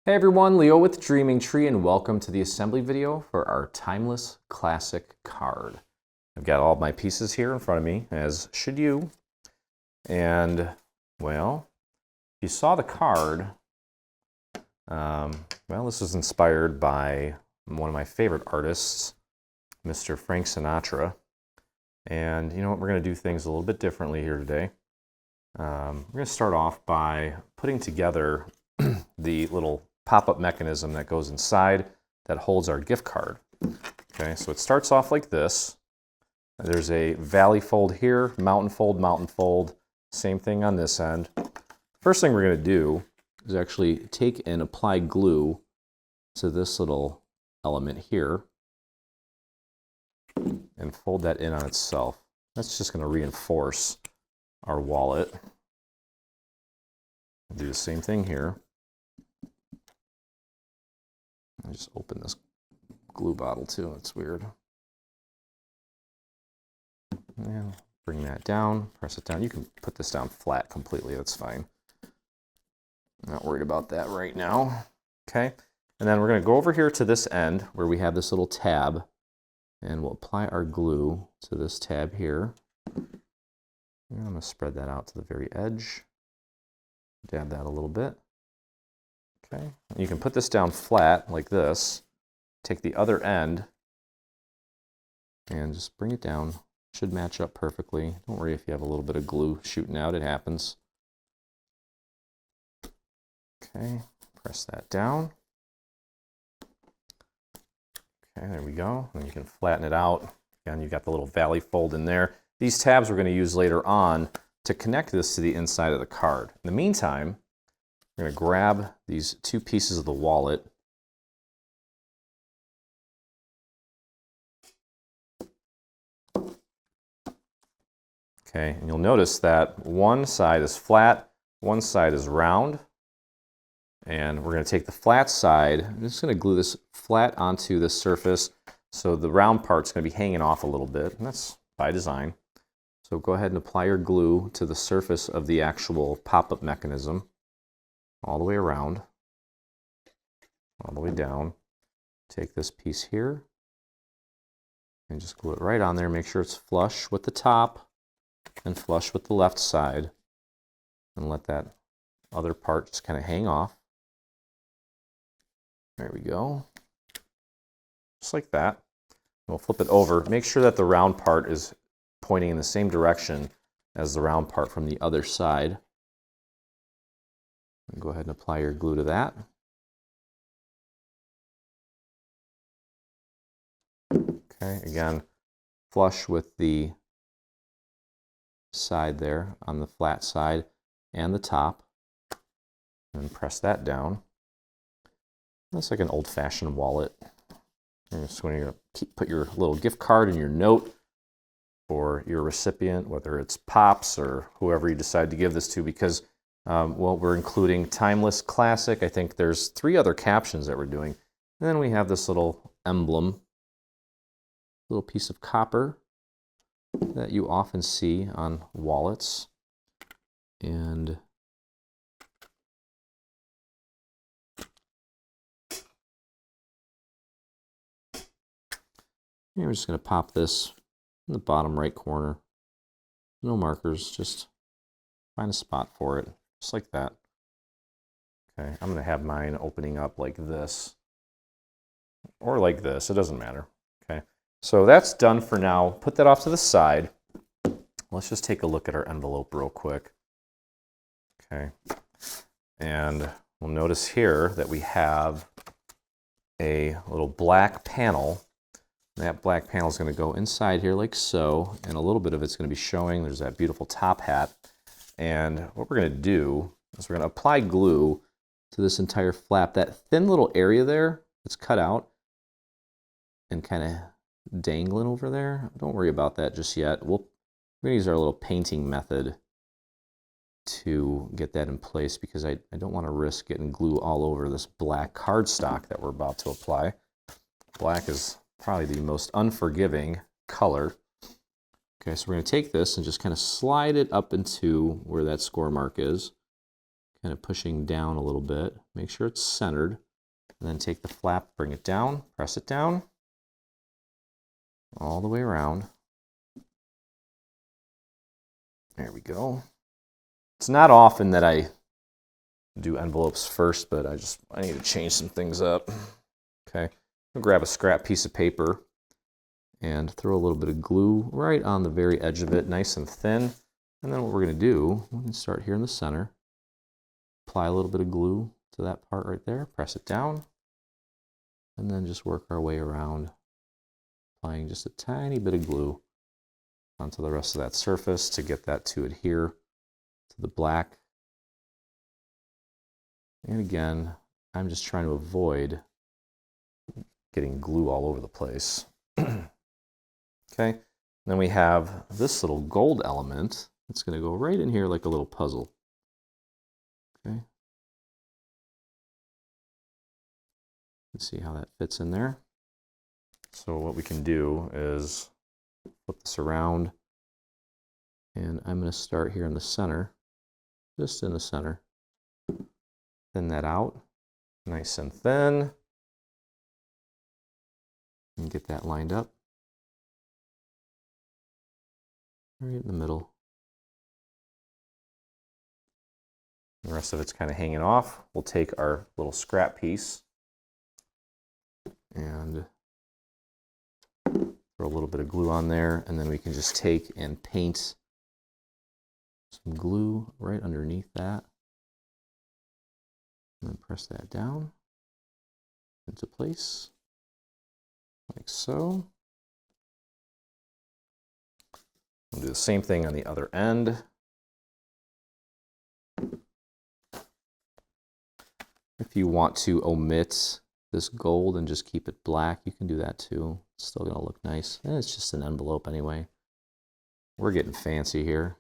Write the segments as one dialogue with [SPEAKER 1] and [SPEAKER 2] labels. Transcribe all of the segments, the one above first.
[SPEAKER 1] Hey everyone, Leo with Dreaming Tree, and welcome to the assembly video for our timeless classic card. I've got all my pieces here in front of me, as should you. And, well, if you saw the card, this is inspired by one of my favorite artists, Mr. Frank Sinatra. And you know what, we're going to do things a little bit differently here today. We're going to start off by putting together the little pop-up mechanism that goes inside that holds our gift card. Okay, so it starts off like this. There's a valley fold here, mountain fold, same thing on this end. First thing we're going to do is actually take and apply glue to this little element here and fold that in on itself. That's just going to reinforce our wallet. Do the same thing here. I just open this glue bottle too, it's weird. And bring that down, press it down. You can put this down flat completely, that's fine. I'm not worried about that right now. Okay, and then we're going to go over here to this end where we have this little tab, and we'll apply our glue to this tab here. And I'm going to spread that out to the very edge. Dab that a little bit. Okay, you can put this down flat like this, take the other end, and just bring it down. Should match up perfectly. Don't worry if you have a little bit of glue shooting out, it happens. Okay, press that down. Okay, there we go. And you can flatten it out. Again, you've got the little valley fold in there. These tabs we're going to use later on to connect this to the inside of the card. In the meantime, we're going to grab these two pieces of the wallet. Okay, and you'll notice that one side is flat, one side is round. And we're going to take the flat side, I'm just going to glue this flat onto this surface, so the round part's going to be hanging off a little bit, and that's by design. So go ahead and apply your glue to the surface of the actual pop-up mechanism. All the way around, all the way down. Take this piece here and just glue it right on there. Make sure it's flush with the top and flush with the left side, and let that other part just kind of hang off. There we go. Just like that. We'll flip it over. Make sure that the round part is pointing in the same direction as the round part from the other side. Go ahead and apply your glue to that. Okay, again, flush with the side there on the flat side and the top, and press that down. That's like an old-fashioned wallet. You're just going to put your little gift card and your note for your recipient, whether it's Pops or whoever you decide to give this to, because we're including Timeless Classic. I think there's 3 other captions that we're doing. And then we have this little emblem, little piece of copper that you often see on wallets. And we're just going to pop this in the bottom right corner. No markers, just find a spot for it. Just like that. Okay, I'm going to have mine opening up like this, or like this, it doesn't matter. Okay, so that's done for now. Put that off to the side. Let's just take a look at our envelope real quick. Okay, and we'll notice here that we have a little black panel. That black panel is going to go inside here like so, and a little bit of it's going to be showing. There's that beautiful top hat. And what we're going to do is we're going to apply glue to this entire flap. That thin little area there that's cut out and kind of dangling over there, don't worry about that just yet. We're going to use our little painting method to get that in place, because I don't want to risk getting glue all over this black cardstock that we're about to apply. Black is probably the most unforgiving color. Okay, so we're going to take this and just kind of slide it up into where that score mark is. kind of pushing down a little bit. Make sure it's centered. And then take the flap, bring it down, press it down, all the way around. There we go. It's not often that I do envelopes first, but I need to change some things up. Okay, I'll grab a scrap piece of paper and throw a little bit of glue right on the very edge of it, nice and thin. And then what we're going to do, we can start here in the center, apply a little bit of glue to that part right there, press it down, and then just work our way around, applying just a tiny bit of glue onto the rest of that surface to get that to adhere to the black. And again, I'm just trying to avoid getting glue all over the place. Okay, then we have this little gold element. It's going to go right in here like a little puzzle. Okay. Let's see how that fits in there. So what we can do is flip this around, and I'm going to start here in the center, just in the center. Thin that out, nice and thin, and get that lined up right in the middle. The rest of it's kind of hanging off. We'll take our little scrap piece and throw a little bit of glue on there, and then we can just take and paint some glue right underneath that. And then press that down into place, like so. We'll do the same thing on the other end. If you want to omit this gold and just keep it black, you can do that too. It's still going to look nice. And it's just an envelope anyway. We're getting fancy here.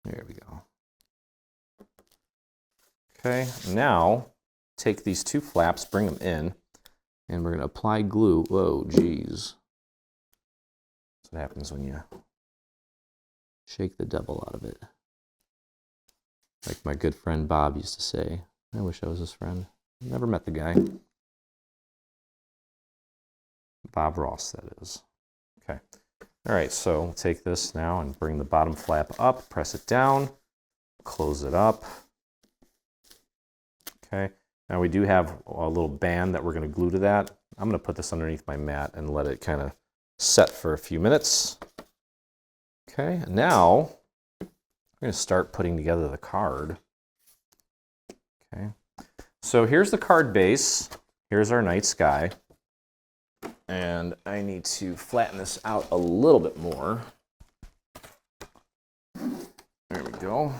[SPEAKER 1] There we go. Okay, now take these two flaps, bring them in, and we're going to apply glue. Whoa, geez. That's what happens when you shake the devil out of it. Like my good friend Bob used to say. I wish I was his friend. Never met the guy. Bob Ross, that is. Okay. All right, so we'll take this now and bring the bottom flap up, press it down, close it up. Okay, now we do have a little band that we're going to glue to that. I'm going to put this underneath my mat and let it kind of set for a few minutes. Okay, now I'm going to start putting together the card. Okay, so here's the card base. Here's our night sky. And I need to flatten this out a little bit more. There we go.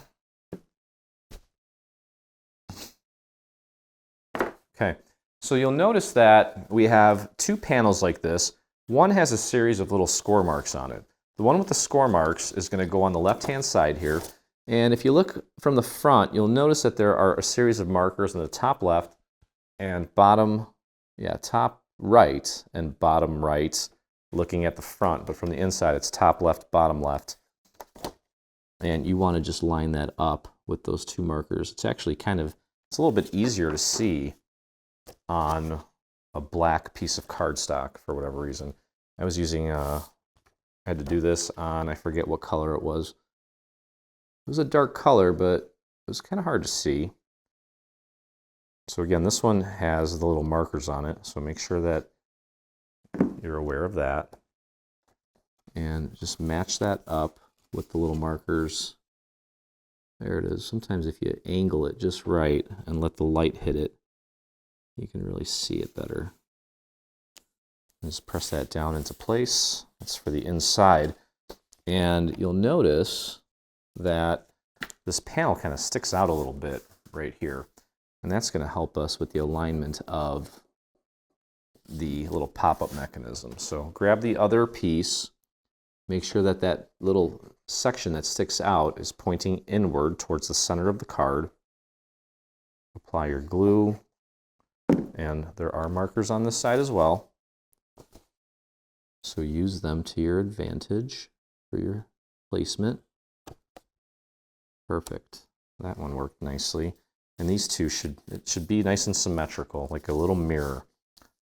[SPEAKER 1] Okay, so you'll notice that we have two panels like this. One has a series of little score marks on it. The one with the score marks is going to go on the left-hand side here. And if you look from the front, you'll notice that there are a series of markers in the top left and bottom, top right and bottom right, looking at the front. But from the inside, it's top left, bottom left. And you want to just line that up with those two markers. It's actually it's a little bit easier to see on a black piece of cardstock for whatever reason. I was using, I had to do this on, I forget what color it was. It was a dark color, but it was kind of hard to see. So again, this one has the little markers on it, so make sure that you're aware of that. And just match that up with the little markers. There it is. Sometimes if you angle it just right and let the light hit it, you can really see it better. And just press that down into place. That's for the inside. And you'll notice that this panel kind of sticks out a little bit right here. And that's going to help us with the alignment of the little pop-up mechanism. So grab the other piece. Make sure that that little section that sticks out is pointing inward towards the center of the card. Apply your glue. And there are markers on this side as well. So use them to your advantage for your placement. Perfect. That one worked nicely. And these two should be nice and symmetrical, like a little mirror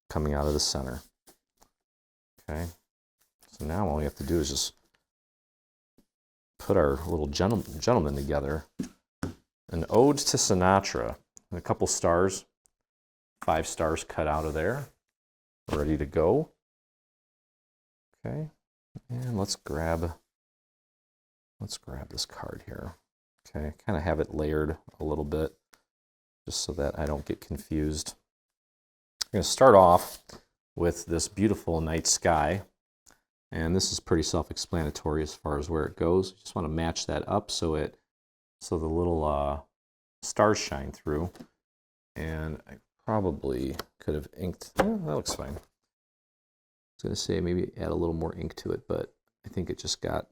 [SPEAKER 1] coming out of the center. Okay. So now all we have to do is just put our little gentleman together. An ode to Sinatra. And a couple stars, 5 stars cut out of there. Ready to go. Okay. And let's grab this card here. Okay, kind of have it layered a little bit, just so that I don't get confused. I'm going to start off with this beautiful night sky, and this is pretty self-explanatory as far as where it goes. You just want to match that up so the little stars shine through. And I probably could have inked. That looks fine. I was going to say maybe add a little more ink to it, but I think it just got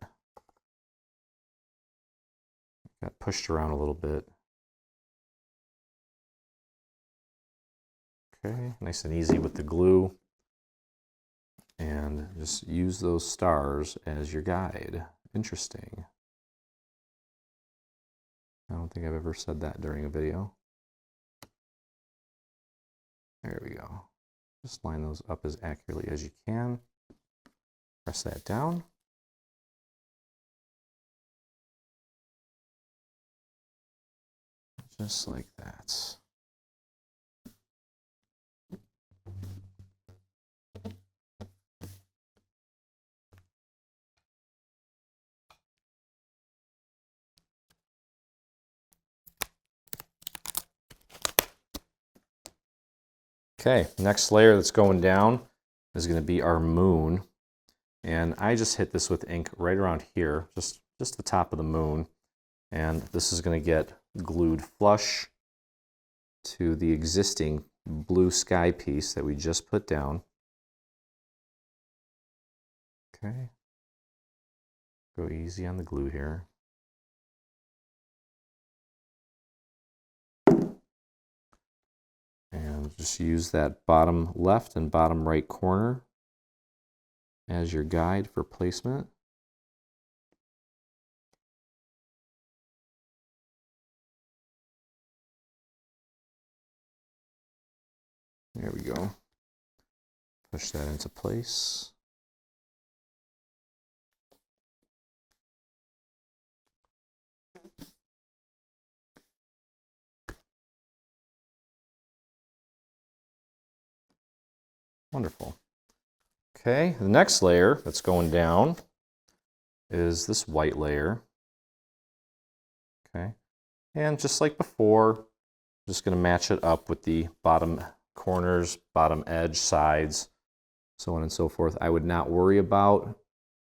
[SPEAKER 1] pushed around a little bit. Okay, nice and easy with the glue. And just use those stars as your guide. Interesting. I don't think I've ever said that during a video. There we go. Just line those up as accurately as you can. Press that down. Just like that. Okay, next layer that's going down is going to be our moon. And I just hit this with ink right around here, just the top of the moon. And this is going to get glued flush to the existing blue sky piece that we just put down. Okay. Go easy on the glue here. And just use that bottom left and bottom right corner as your guide for placement. There we go. Push that into place. Wonderful. Okay, the next layer that's going down is this white layer. Okay, and just like before, I'm just going to match it up with the bottom corners, bottom edge, sides, so on and so forth. I would not worry about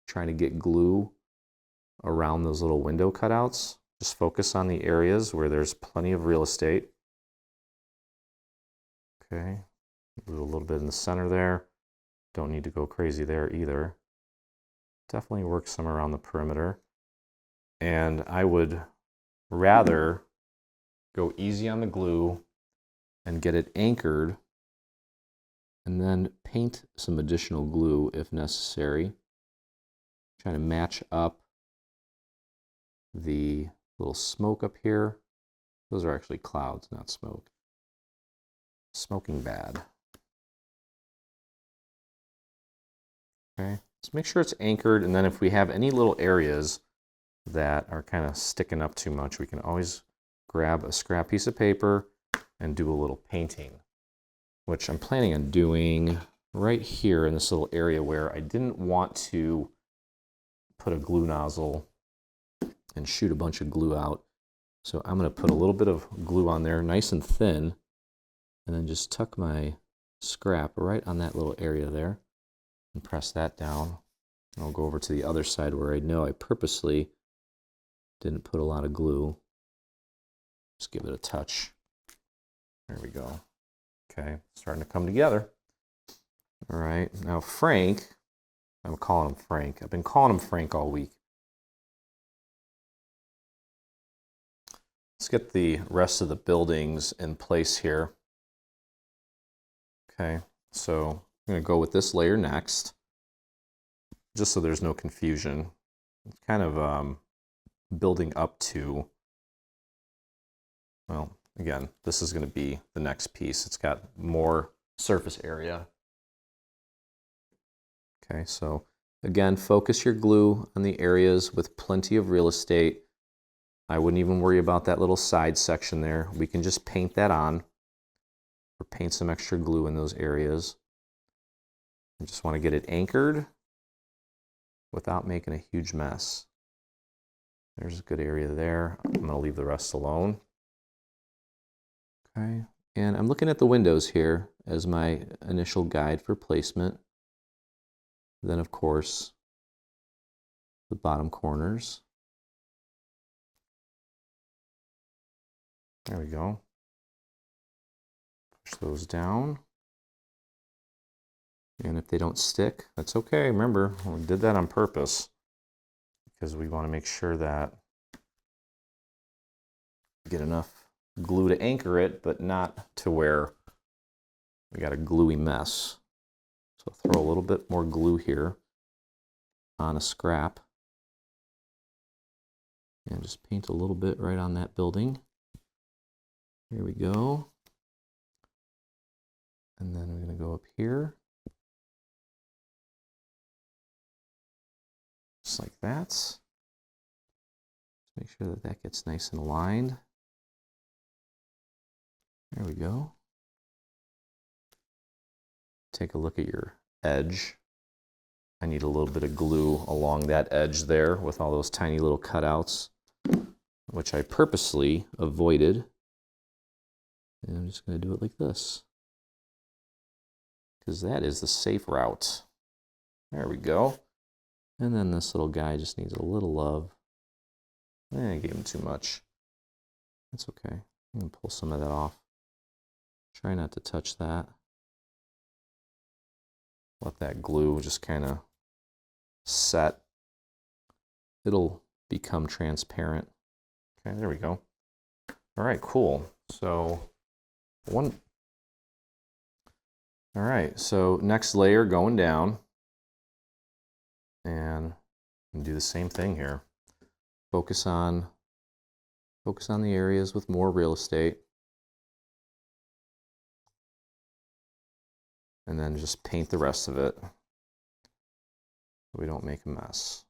[SPEAKER 1] trying to get glue around those little window cutouts. Just focus on the areas where there's plenty of real estate. Okay, glue a little bit in the center there. Don't need to go crazy there either. Definitely work some around the perimeter. And I would rather go easy on the glue and get it anchored, and then paint some additional glue if necessary. Trying to match up the little smoke up here. Those are actually clouds, not smoke. Smoking bad. Okay, so make sure it's anchored, and then if we have any little areas that are kind of sticking up too much, we can always grab a scrap piece of paper and do a little painting, which I'm planning on doing right here in this little area where I didn't want to put a glue nozzle and shoot a bunch of glue out. So I'm going to put a little bit of glue on there, nice and thin, and then just tuck my scrap right on that little area there and press that down. And I'll go over to the other side where I know I purposely didn't put a lot of glue. Just give it a touch. There we go. Okay, starting to come together. All right, now Frank, I'm calling him Frank. I've been calling him Frank all week. Let's get the rest of the buildings in place here. Okay, so I'm going to go with this layer next, just so there's no confusion. It's kind of building up to well, again, this is going to be the next piece. It's got more surface area. Okay, so again, focus your glue on the areas with plenty of real estate. I wouldn't even worry about that little side section there. We can just paint that on or paint some extra glue in those areas. I just want to get it anchored without making a huge mess. There's a good area there. I'm going to leave the rest alone. Okay, and I'm looking at the windows here as my initial guide for placement. Then, of course, the bottom corners. There we go. Push those down. And if they don't stick, that's okay. Remember, we did that on purpose because we want to make sure that we get enough glue to anchor it, but not to where we got a gluey mess. So throw a little bit more glue here on a scrap and just paint a little bit right on that building. Here we go. And then we're going to go up here. Just like that. Just make sure that that gets nice and aligned. There we go. Take a look at your edge. I need a little bit of glue along that edge there with all those tiny little cutouts, which I purposely avoided. And I'm just going to do it like this, because that is the safe route. There we go. And then this little guy just needs a little love. I gave him too much. That's okay. I'm going to pull some of that off. Try not to touch that. Let that glue just kind of set. It'll become transparent. Okay, there we go. All right, cool. So all right, so next layer going down, and do the same thing here. Focus on the areas with more real estate, and then just paint the rest of it so we don't make a mess.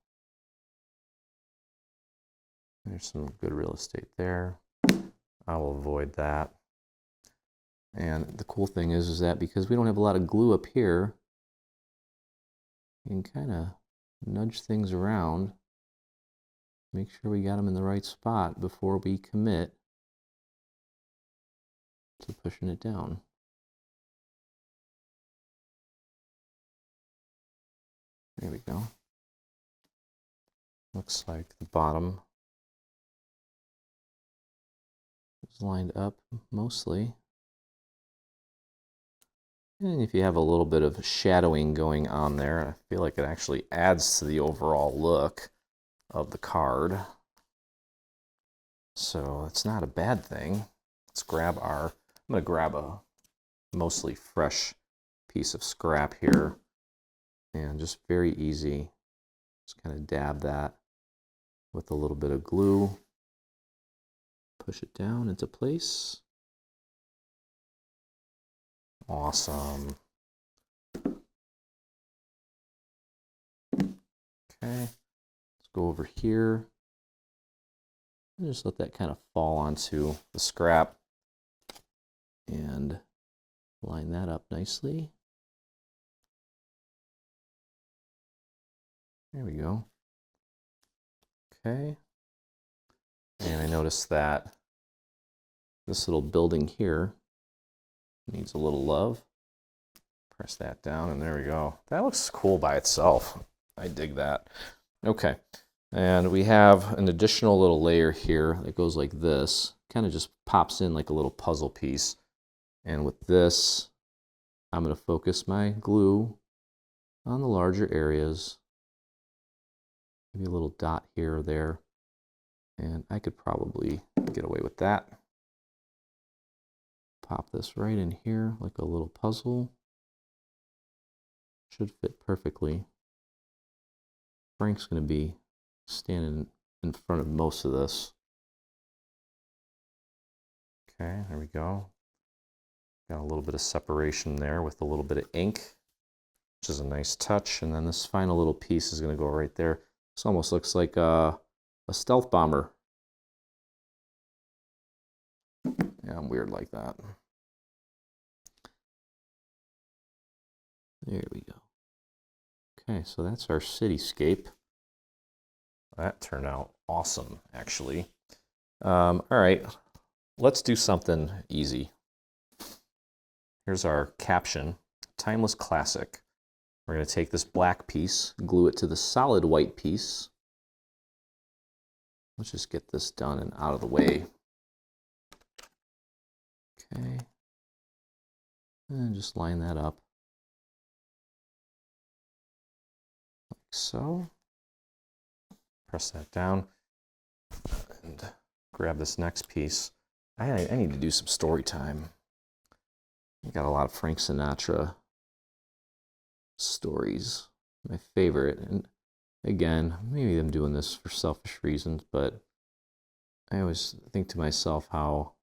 [SPEAKER 1] There's some good real estate there. I will avoid that. And the cool thing is that because we don't have a lot of glue up here, you can kind of nudge things around, make sure we got them in the right spot before we commit to pushing it down. There we go. Looks like the bottom is lined up mostly. And if you have a little bit of shadowing going on there, I feel like it actually adds to the overall look of the card. So it's not a bad thing. Let's grab I'm going to grab a mostly fresh piece of scrap here and just very easy, just kind of dab that with a little bit of glue. Push it down into place. Awesome. Okay, let's go over here and just let that kind of fall onto the scrap and line that up nicely. There we go. Okay, and I noticed that this little building here needs a little love. Press that down and there we go. That looks cool by itself. I dig that. Okay, and we have an additional little layer here that goes like this. Kind of just pops in like a little puzzle piece. And with this, I'm going to focus my glue on the larger areas. Maybe a little dot here or there. And I could probably get away with that. Pop this right in here like a little puzzle. Should fit perfectly. Frank's going to be standing in front of most of this. Okay, there we go. Got a little bit of separation there with a little bit of ink, which is a nice touch. And then this final little piece is going to go right there. This almost looks like a stealth bomber. Yeah, I'm weird like that. There we go. Okay, so that's our cityscape. That turned out awesome, actually. All right, let's do something easy. Here's our caption, Timeless Classic. We're going to take this black piece, glue it to the solid white piece. Let's just get this done and out of the way. Okay. And just line that up. Like so. Press that down. And grab this next piece. I need to do some story time. I got a lot of Frank Sinatra stories. My favorite. And again, maybe I'm doing this for selfish reasons, but I always think to myself how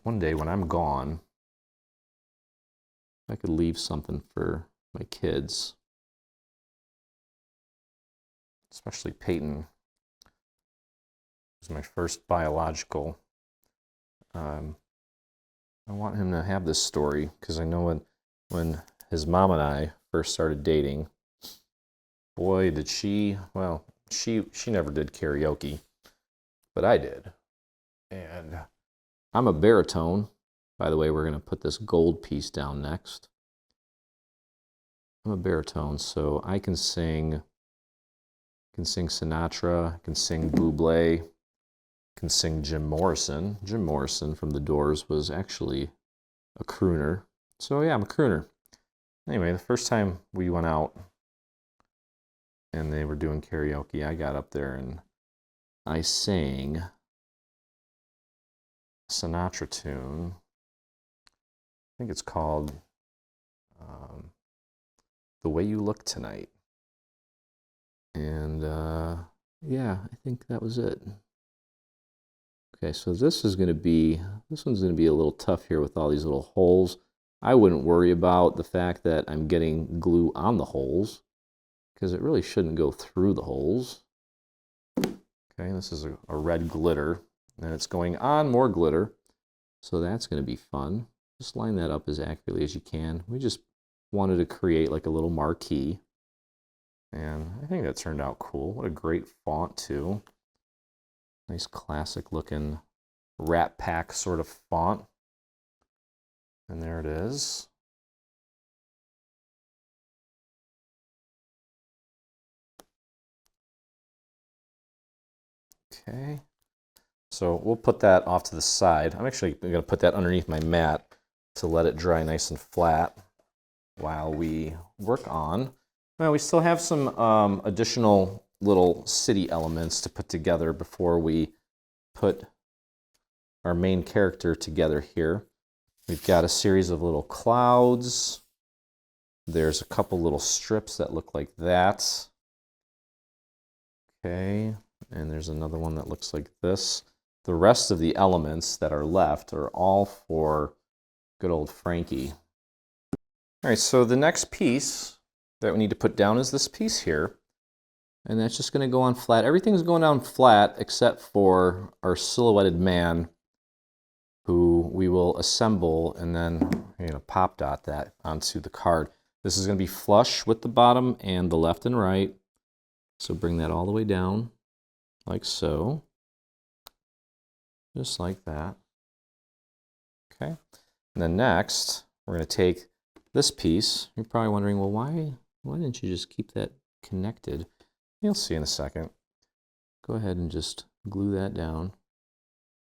[SPEAKER 1] one day when I'm gone, I could leave something for my kids, especially Peyton, who's my first biological. I want him to have this story because I know when his mom and I first started dating, boy, did she never did karaoke, but I did. And I'm a baritone. By the way, we're going to put this gold piece down next. I'm a baritone, so I can sing Sinatra, I can sing Bublé, can sing Jim Morrison. Jim Morrison from The Doors was actually a crooner. So yeah, I'm a crooner. Anyway, the first time we went out and they were doing karaoke, I got up there and I sang a Sinatra tune. I think it's called The Way You Look Tonight. And yeah, I think that was it. Okay, so this one's going to be a little tough here with all these little holes. I wouldn't worry about the fact that I'm getting glue on the holes because it really shouldn't go through the holes. Okay, this is a red glitter and it's going on more glitter. So that's going to be fun. Just line that up as accurately as you can. We just wanted to create like a little marquee. And I think that turned out cool. What a great font too. Nice classic looking Rat Pack sort of font. And there it is. Okay. So we'll put that off to the side. I'm actually going to put that underneath my mat to let it dry nice and flat while we work on. Well, we still have some additional little city elements to put together before we put our main character together here. We've got a series of little clouds. There's a couple little strips that look like that. Okay, and there's another one that looks like this. The rest of the elements that are left are all for good old Frankie. All right, so the next piece that we need to put down is this piece here. And that's just going to go on flat. Everything's going down flat except for our silhouetted man, who we will assemble and then pop dot that onto the card. This is going to be flush with the bottom and the left and right. So bring that all the way down like so. Just like that. Okay. And then next, we're going to take this piece. You're probably wondering, well, why didn't you just keep that connected? You'll see in a second. Go ahead and just glue that down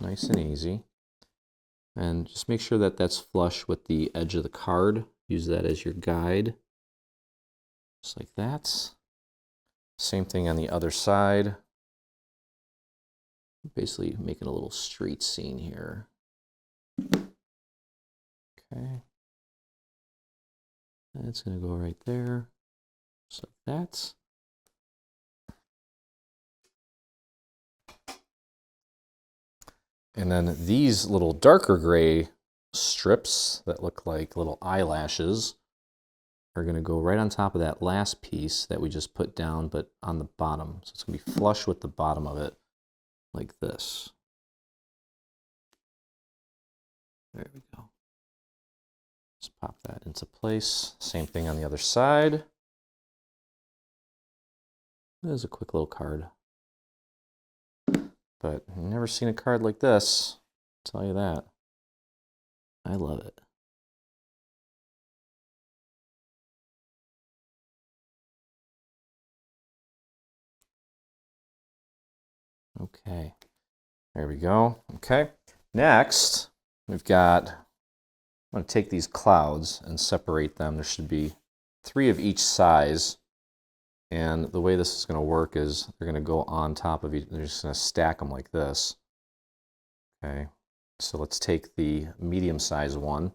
[SPEAKER 1] nice and easy. And just make sure that that's flush with the edge of the card. Use that as your guide. Just like that. Same thing on the other side. Basically making a little street scene here. Okay. That's going to go right there. Just like that. And then these little darker gray strips that look like little eyelashes are going to go right on top of that last piece that we just put down, but on the bottom. So it's going to be flush with the bottom of it, like this. There we go. Just pop that into place. Same thing on the other side. There's a quick little card. But I've never seen a card like this, I'll tell you that. I love it. Okay, there we go. Okay, next we've got, I'm going to take these clouds and separate them. There should be 3 of each size. And the way this is going to work is they're going to go on top of each, they're just going to stack them like this. Okay, so let's take the medium size one.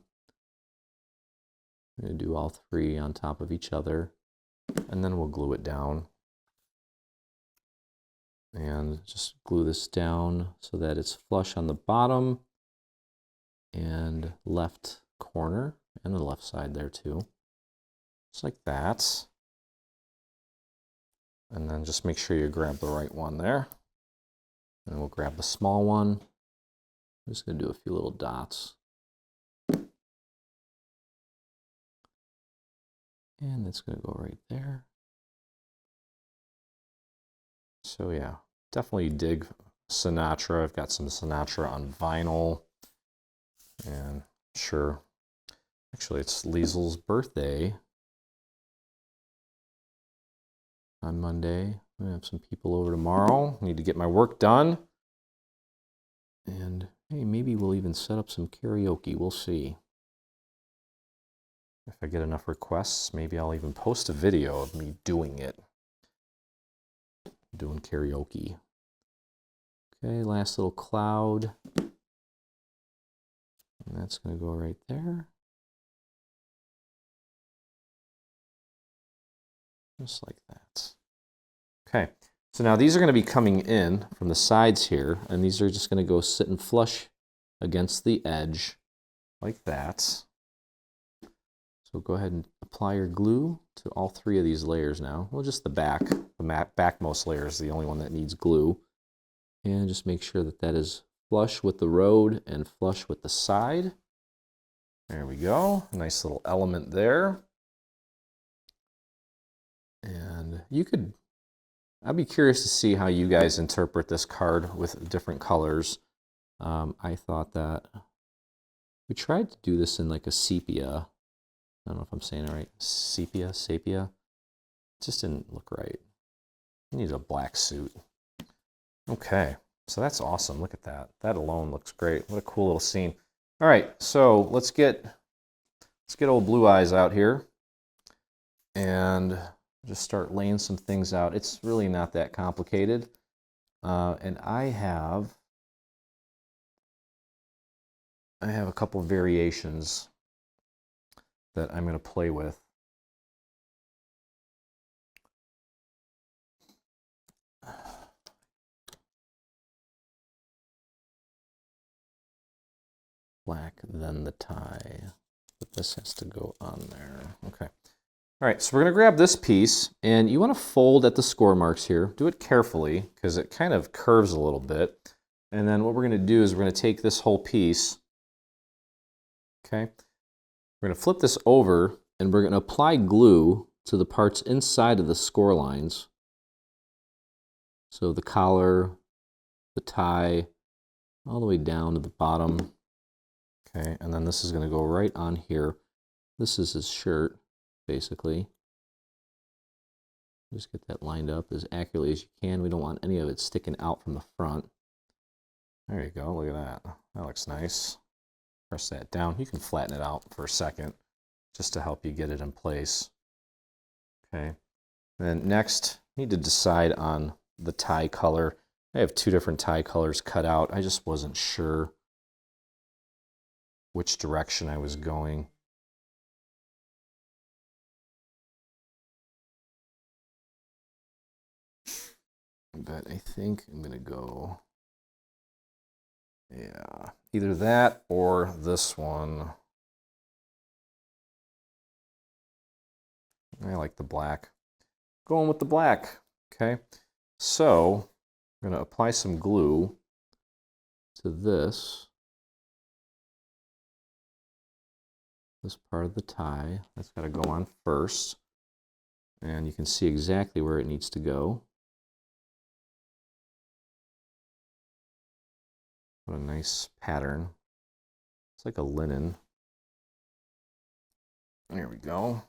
[SPEAKER 1] I'm going to do all 3 on top of each other, and then we'll glue it down. And just glue this down so that it's flush on the bottom and left corner, and the left side there too. Just like that. And then just make sure you grab the right one there. And we'll grab the small one. I'm just going to do a few little dots. And it's going to go right there. So yeah, definitely dig Sinatra. I've got some Sinatra on vinyl. And sure, actually it's Liesel's birthday on Monday. I'm gonna have some people over tomorrow. Need to get my work done. And hey, maybe we'll even set up some karaoke. We'll see. If I get enough requests, maybe I'll even post a video of me doing it. Doing karaoke. Okay, last little cloud. And that's going to go right there. Just like that. Okay, so now these are going to be coming in from the sides here, and these are just going to go sit and flush against the edge like that. So go ahead and apply your glue to all 3 of these layers now. Well, just the backmost layer is the only one that needs glue. And just make sure that that is flush with the road and flush with the side. There we go. Nice little element there. And you could, I'd be curious to see how you guys interpret this card with different colors. I thought that we tried to do this in like a sepia. I don't know if I'm saying it right. Sepia? It just didn't look right. It needs a black suit. Okay, so that's awesome. Look at that. That alone looks great. What a cool little scene. All right, so let's get old Blue Eyes out here and just start laying some things out. It's really not that complicated. And I have a couple variations that I'm going to play with. Black, then the tie. But this has to go on there. Okay. All right, so we're going to grab this piece, and you want to fold at the score marks here. Do it carefully, because it kind of curves a little bit. And then what we're going to do is we're going to take this whole piece, okay? We're going to flip this over, and we're going to apply glue to the parts inside of the score lines. So the collar, the tie, all the way down to the bottom. Okay, and then this is going to go right on here. This is his shirt, basically. Just get that lined up as accurately as you can. We don't want any of it sticking out from the front. There you go, look at that. That looks nice. Press that down. You can flatten it out for a second just to help you get it in place. Okay, then next, you need to decide on the tie color. I have 2 different tie colors cut out. I just wasn't sure which direction I was going. But I think I'm going to go Yeah, either that or this one. I like the black. Going with the black. Okay, so I'm going to apply some glue to this part of the tie. That's got to go on first. And you can see exactly where it needs to go. What a nice pattern. It's like a linen. There we go.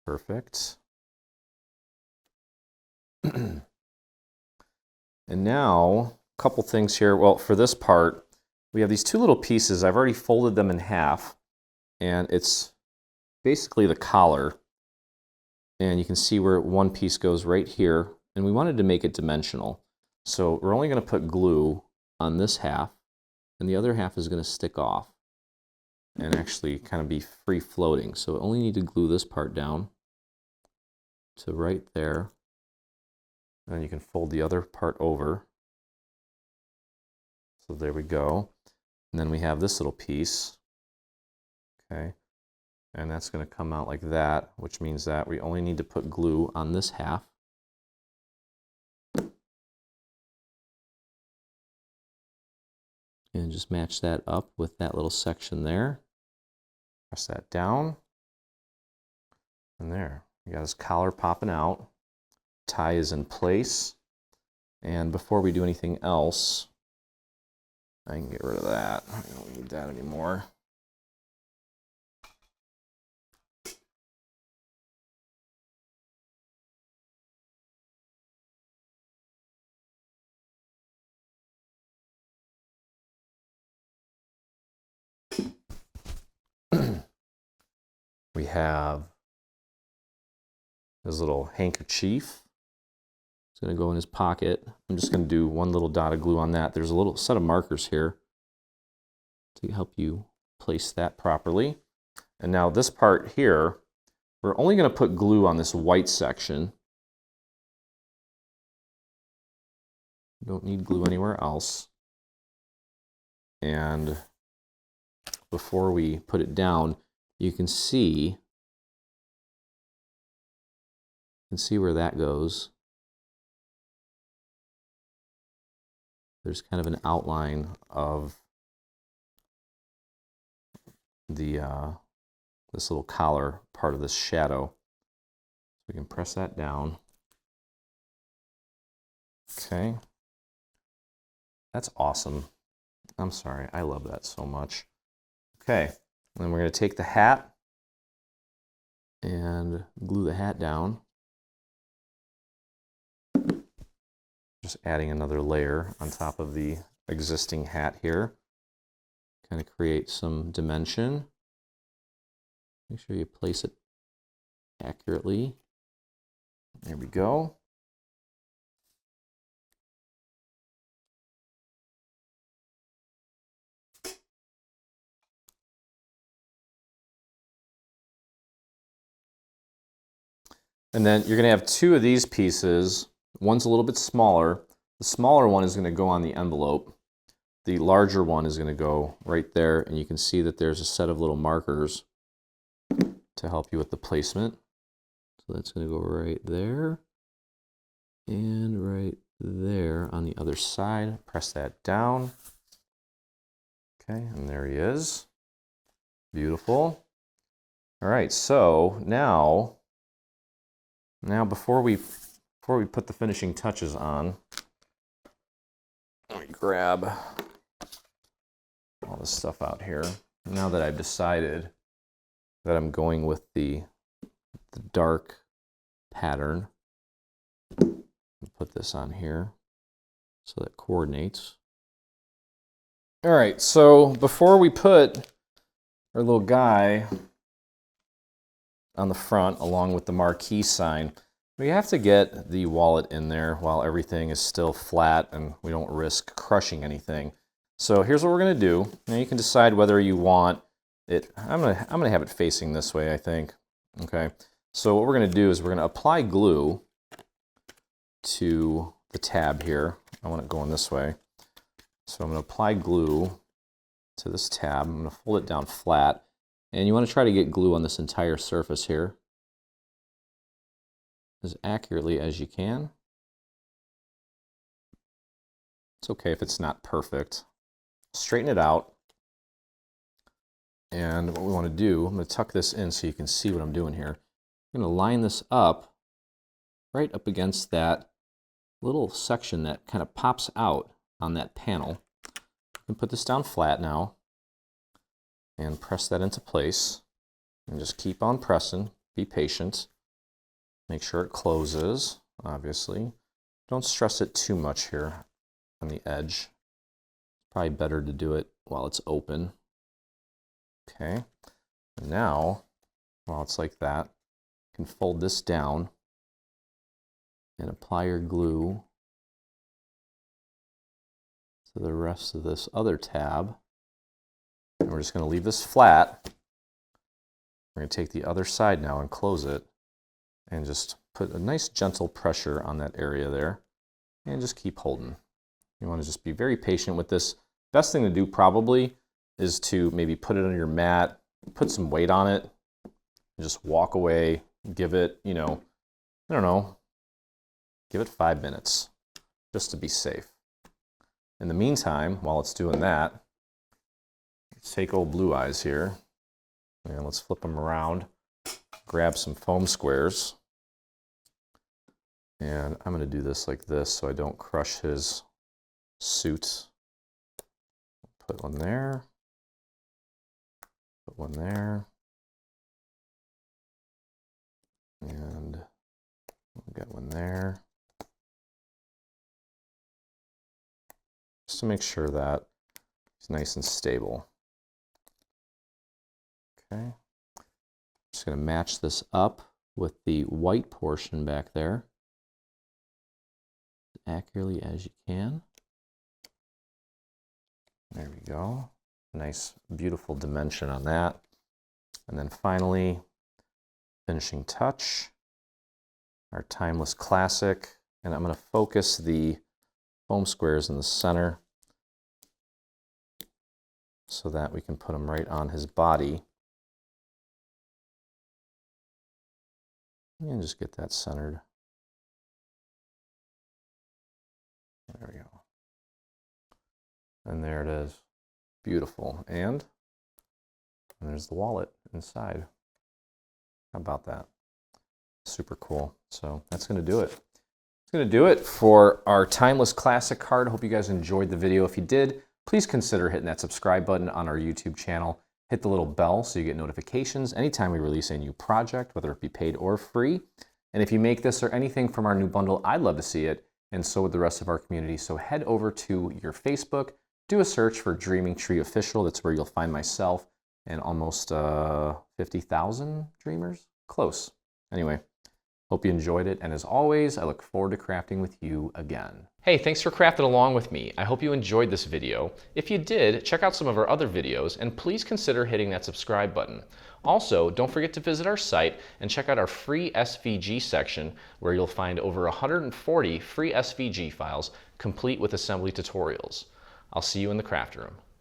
[SPEAKER 1] Perfect. And now, a couple things here. Well, for this part, we have these two little pieces. I've already folded them in half, and it's basically the collar. And you can see where one piece goes right here, and we wanted to make it dimensional. So we're only going to put glue on this half, and the other half is going to stick off and actually kind of be free floating. So only need to glue this part down to right there. And you can fold the other part over. So there we go. And then we have this little piece. Okay. And that's going to come out like that, which means that we only need to put glue on this half. And just match that up with that little section there. Press that down. And there, you got his collar popping out. Tie is in place. And before we do anything else, I can get rid of that. I don't need that anymore. We have his little handkerchief. It's going to go in his pocket. I'm just going to do one little dot of glue on that. There's a little set of markers here to help you place that properly. And now this part here, we're only going to put glue on this white section. Don't need glue anywhere else. And before we put it down, you can see where that goes. There's kind of an outline of the this little collar part of this shadow. We can press that down. Okay. That's awesome. I'm sorry, I love that so much. Okay, then we're going to take the hat and glue the hat down. Just adding another layer on top of the existing hat here. Kind of create some dimension. Make sure you place it accurately. There we go. And then you're going to have two of these pieces. One's a little bit smaller. The smaller one is going to go on the envelope. The larger one is going to go right there, and you can see that there's a set of little markers to help you with the placement. So that's going to go right there and right there on the other side. Press that down. Okay, and there he is. Beautiful. All right, so now before we put the finishing touches on, let me grab all this stuff out here. Now that I've decided that I'm going with the dark pattern, put this on here so that coordinates. All right, so before we put our little guy on the front along with the marquee sign, we have to get the wallet in there while everything is still flat and we don't risk crushing anything. So here's what we're going to do. Now you can decide whether you want it. I'm gonna have it facing this way, I think. Okay. So what we're going to do is we're going to apply glue to the tab here. I want it going this way. So I'm going to apply glue to this tab. I'm going to fold it down flat. And you want to try to get glue on this entire surface here as accurately as you can. It's okay if it's not perfect. Straighten it out. And what we want to do, I'm going to tuck this in so you can see what I'm doing here. I'm going to line this up right up against that little section that kind of pops out on that panel. And put this down flat now and press that into place. And just keep on pressing. Be patient. Make sure it closes, obviously. Don't stress it too much here on the edge. Probably better to do it while it's open. Okay. And now, while it's like that, you can fold this down and apply your glue to the rest of this other tab. And we're just going to leave this flat. We're going to take the other side now and close it and just put a nice gentle pressure on that area there and just keep holding. You want to just be very patient with this. Best thing to do probably is to maybe put it on your mat, put some weight on it, and just walk away, give it, I don't know, give it 5 minutes just to be safe. In the meantime, while it's doing that, let's take old Blue Eyes here and let's flip them around, grab some foam squares, and I'm going to do this like this so I don't crush his suit. Put one there, put one there, and we'll get one there. Just to make sure that it's nice and stable. Okay. Just going to match this up with the white portion back there as accurately as you can. There we go. Nice, beautiful dimension on that. And then finally, finishing touch, our timeless classic. And I'm going to focus the foam squares in the center so that we can put them right on his body. And just get that centered. There we go. And there it is. Beautiful. And there's the wallet inside. How about that? Super cool. So that's going to do it. It's going to do it for our Timeless Classic card. I hope you guys enjoyed the video. If you did, please consider hitting that subscribe button on our YouTube channel. Hit the little bell so you get notifications anytime we release a new project, whether it be paid or free. And if you make this or anything from our new bundle, I'd love to see it, and so would the rest of our community. So head over to your Facebook, do a search for Dreaming Tree Official. That's where you'll find myself and almost 50,000 dreamers. Close. Anyway. Hope you enjoyed it, and as always, I look forward to crafting with you again. Hey, thanks for crafting along with me. I hope you enjoyed this video. If you did, check out some of our other videos, and please consider hitting that subscribe button. Also, don't forget to visit our site and check out our free SVG section, where you'll find over 140 free SVG files, complete with assembly tutorials. I'll see you in the craft room.